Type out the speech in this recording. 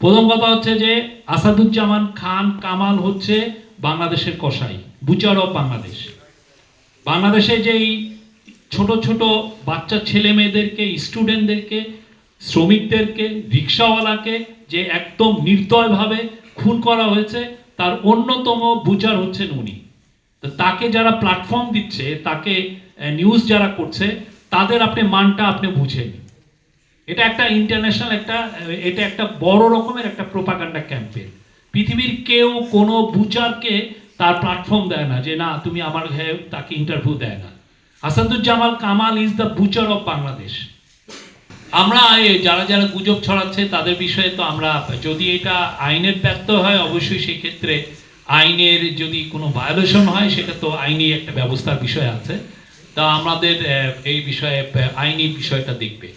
প্রথম কথা হচ্ছে যে আসাদুজ্জামান খান কামাল হচ্ছে বাংলাদেশের কসাই, বুচার অফ বাংলাদেশ। বাংলাদেশে যেই ছোট ছোট বাচ্চা ছেলে মেয়েদেরকে, স্টুডেন্টদেরকে, শ্রমিকদেরকে, রিক্সাওয়ালাকে যে একদম নির্দয়ভাবে খুন করা হয়েছে, তার অন্যতম বুচার হচ্ছেন উনি। তো তাকে যারা প্ল্যাটফর্ম দিচ্ছে, তাকে নিউজ যারা করছে, তাদের আপনি মানটা আপনি বুঝেন। এটা একটা ইন্টারন্যাশনাল এটা একটা বড় রকমের একটা প্রোপাগান্ডা ক্যাম্পেইন। পৃথিবীর কেউ কোনো বুচারকে তার প্ল্যাটফর্ম দেয় না, যে না তুমি আমার হয়ে তাকে ইন্টারভিউ দেয় না। Asaduzzaman Kamal is the Butcher of Bangladesh. আমরা যারা যারা গুজব ছড়াচ্ছে তাদের বিষয়ে তো আমরা, যদি এটা আইনের ব্যত্যয় হয় অবশ্যই সেই ক্ষেত্রে আইনের যদি কোনো ভায়োলেশন হয় সেটা তো আইনি একটা ব্যবস্থার বিষয় আছে, তা আমাদের এই বিষয়ে আইনি বিষয়টা দেখবে।